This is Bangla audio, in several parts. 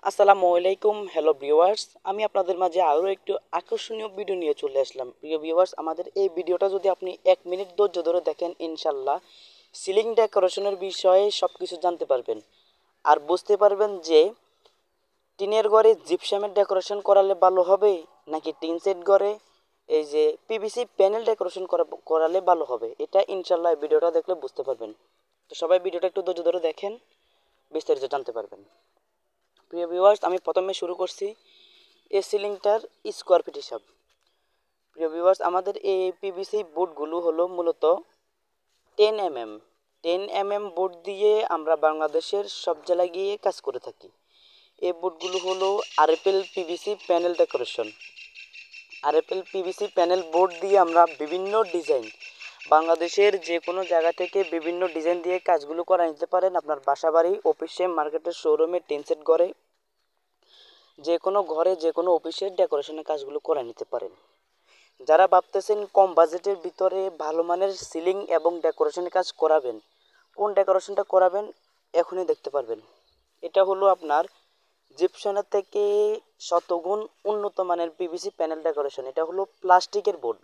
আসসালামু আলাইকুম, হ্যালো ভিউয়ার্স। আমি আপনাদের মাঝে আরও একটু আকর্ষণীয় ভিডিও নিয়ে চলে আসলাম। প্রিয় ভিউয়ার্স, আমাদের এই ভিডিওটা যদি আপনি 1 মিনিট ধৈর্য ধরে দেখেন, ইনশাল্লাহ সিলিং ডেকোরেশনের বিষয়ে সব কিছু জানতে পারবেন। আর বুঝতে পারবেন যে টিনের ঘরে জিপসামের ডেকোরেশন করালে ভালো হবে নাকি টিন সেট ঘরে এই যে পিভিসি প্যানেল ডেকোরেশন করালে ভালো হবে। এটা ইনশাল্লাহ ভিডিওটা দেখলে বুঝতে পারবেন। তো সবাই ভিডিওটা একটু ধৈর্য ধরে দেখেন, বিস্তারিত জানতে পারবেন। প্রিয় ভিউয়ার্স, আমি প্রথমে শুরু করছি এই সিলিংটার স্কোয়ার ফিট হিসাব। প্রিয় ভিউয়ার্স, আমাদের এই পিভিসি বোর্ডগুলো হলো মূলত 10 mm। 10 mm বোর্ড দিয়ে আমরা বাংলাদেশের সব জেলায় গিয়ে কাজ করে থাকি। এই বোর্ডগুলো হলো RFL PVC panel decoration. RFL PVC panel board দিয়ে আমরা বিভিন্ন ডিজাইন, বাংলাদেশের যে কোনো জায়গা থেকে বিভিন্ন ডিজাইন দিয়ে কাজগুলো করা নিতে পারেন। আপনার বাসাবাড়ি, অফিসে, মার্কেটের শোরুমে, টিনসেট ঘরে, যে কোনো ঘরে, যে কোনো অফিসের ডেকোরেশনের কাজগুলো করে নিতে পারেন। যারা ভাবতেছেন কম বাজেটের ভিতরে ভালো মানের সিলিং এবং ডেকোরেশনের কাজ করাবেন, কোন ডেকোরেশনটা করাবেন এখনই দেখতে পারবেন। এটা হলো আপনার জিপসনের থেকে শতগুণ উন্নত মানের পিভিসি প্যানেল ডেকোরেশন। এটা হলো প্লাস্টিকের বোর্ড।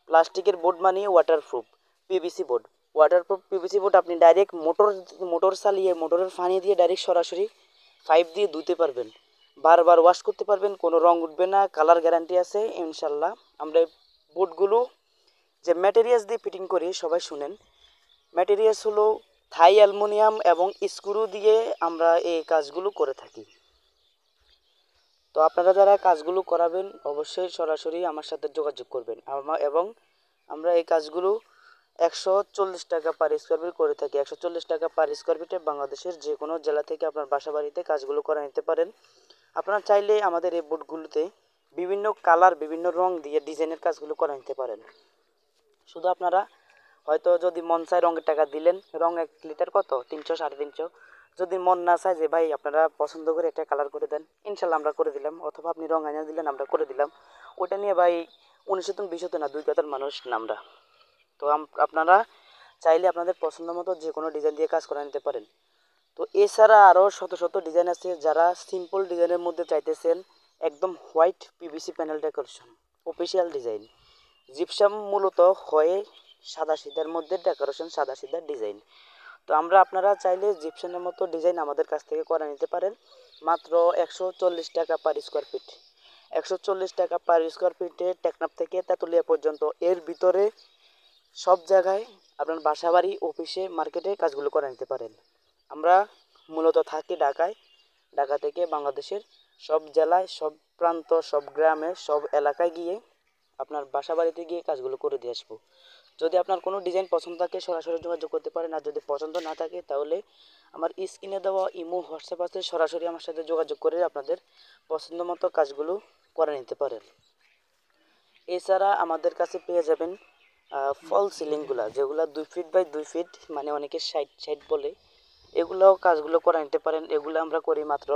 প্লাস্টিকের বোর্ড মানে waterproof PVC board. Waterproof PVC board আপনি ডাইরেক্ট মোটর চালিয়ে, মোটরের পানি দিয়ে ডাইরেক্ট সরাসরি পাইপ দিয়ে ধুতে পারবেন, বারবার ওয়াশ করতে পারবেন, কোনো রং উঠবে না, কালার গ্যারান্টি আছে ইনশাল্লাহ। আমরা এই বোর্ডগুলো যে ম্যাটেরিয়ালস দিয়ে ফিটিং করি সবাই শুনেন। ম্যাটেরিয়ালস হলো থাই অ্যালুমিনিয়াম এবং স্ক্রু দিয়ে আমরা এই কাজগুলো করে থাকি। তো আপনারা যারা কাজগুলো করাবেন অবশ্যই সরাসরি আমার সাথে যোগাযোগ করবেন। এবং আমরা এই কাজগুলো 140 টাকা পার স্কোয়ার ফিট করে থাকি। 140 টাকা পার স্কোয়ার ফিটে বাংলাদেশের যে কোনো জেলা থেকে আপনার বাসা বাড়িতে কাজগুলো করে নিতে পারেন। আপনারা চাইলে আমাদের এই বোর্ডগুলোতে বিভিন্ন কালার, বিভিন্ন রং দিয়ে ডিজাইনের কাজগুলো করে নিতে পারেন। শুধু আপনারা হয়তো যদি মন চায় রঙের টাকা দিলেন, রং 1 লিটার কত 300 350। যদি মন না চায় যে ভাই আপনারা পছন্দ করে একটা কালার করে দেন, ইনশাল্লাহ আমরা করে দিলাম। অথবা আপনি রং আনিয়ে দিলেন, আমরা করে দিলাম। ওটা নিয়ে ভাই 19 20 না, 2 কথার মানুষ না আমরা। তো আপনারা চাইলে আপনাদের পছন্দ মতো যে কোনো ডিজাইন দিয়ে কাজ করে নিতে পারেন। তো এছাড়া আরও শত শত ডিজাইন আছে। যারা সিম্পল ডিজাইনের মধ্যে চাইতেছেন একদম white PVC panel decoration official design, gypsum মূলত হয় সাদা সিধার মধ্যে ডেকোরেশন, সাদা সিধার ডিজাইন। তো আপনারা চাইলে জিপসামের মতো ডিজাইন আমাদের কাছ থেকে করে নিতে পারেন মাত্র 140 টাকা পার স্কোয়ার ফিট। 140 টাকা পার স্কোয়ার ফিটে টেকনাফ থেকে তেঁতুলিয়া পর্যন্ত, এর ভিতরে সব জায়গায় আপনার বাসাবাড়ি, অফিসে, মার্কেটে কাজগুলো করে নিতে পারেন। আমরা মূলত থাকি ঢাকায়। ঢাকা থেকে বাংলাদেশের সব জেলায়, সব প্রান্ত, সব গ্রামে, সব এলাকায় গিয়ে আপনার বাসা বাড়িতে গিয়ে কাজগুলো করে দিয়ে আসবো। যদি আপনার কোনো ডিজাইন পছন্দ থাকে সরাসরি যোগাযোগ করতে পারেন। আর যদি পছন্দ না থাকে তাহলে আমার স্ক্রিনে দেওয়া ইমো, হোয়াটসঅ্যাপ আছে, সরাসরি আমার সাথে যোগাযোগ করে আপনাদের পছন্দ মতো কাজগুলো করে নিতে পারেন। এছাড়া আমাদের কাছে পেয়ে যাবেন ফল সিলিংগুলা, যেগুলো 2 ফিট বাই 2 ফিট, মানে অনেকে 60 বলে, এগুলোও কাজগুলো করে নিতে পারেন। এগুলো আমরা করি মাত্র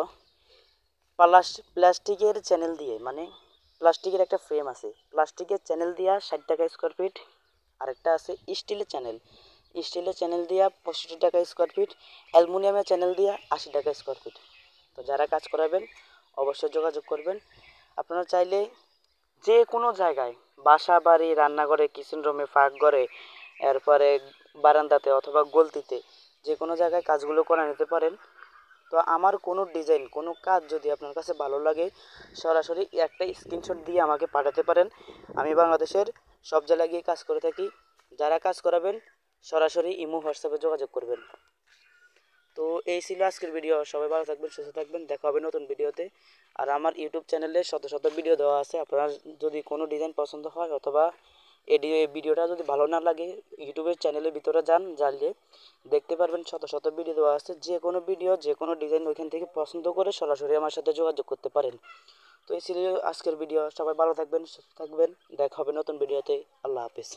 প্লাস্টিকের চ্যানেল দিয়ে, মানে প্লাস্টিকের একটা ফ্রেম আছে, প্লাস্টিকের চ্যানেল দিয়া 60 টাকা স্কোয়ার ফিট। আরেকটা আছে স্টিলের চ্যানেল, স্টিলের চ্যানেল দিয়া 65 টাকা স্কোয়ার ফিট। অ্যালুমিনিয়ামের চ্যানেল দিয়া 80 টাকা স্কোয়ার ফিট। তো যারা কাজ করাবেন অবশ্যই যোগাযোগ করবেন। আপনারা চাইলে যে কোনো জায়গায়, বাসা বাড়ি, রান্নাঘরে, কিচেন রুমে, পাকঘরে, এরপরে বারান্দাতে অথবা গলতিতে, যে কোনো জায়গায় কাজগুলো করে নিতে পারেন। তো আমার কোনো ডিজাইন, কোনো কাজ যদি আপনার কাছে ভালো লাগে সরাসরি একটা স্ক্রিনশট দিয়ে আমাকে পাঠাতে পারেন। আমি বাংলাদেশের সব জায়গায় গিয়ে কাজ করে থাকি। যারা কাজ করাবেন সরাসরি ইমো, হোয়াটসঅ্যাপে যোগাযোগ করবেন। তো এই ছিল আজকের ভিডিও। সবাই ভালো থাকবেন, সুস্থ থাকবেন, দেখা হবে নতুন ভিডিওতে। আর আমার ইউটিউব চ্যানেলে শত শত ভিডিও দেওয়া আছে। আপনার যদি কোনো ডিজাইন পছন্দ হয় অথবা এই ভিডিওটা যদি ভালো না লাগে, ইউটিউবের চ্যানেলের ভিতরে জানলে দেখতে পারবেন শত শত ভিডিও দেওয়া আছে। যে কোনো ভিডিও, যে কোনো ডিজাইন ওইখান থেকে পছন্দ করে সরাসরি আমার সাথে যোগাযোগ করতে পারেন। তো এই ছিল আজকের ভিডিও। সবাই ভালো থাকবেন, সুস্থ থাকবেন, দেখা হবে নতুন ভিডিওতে। আল্লাহ হাফিজ।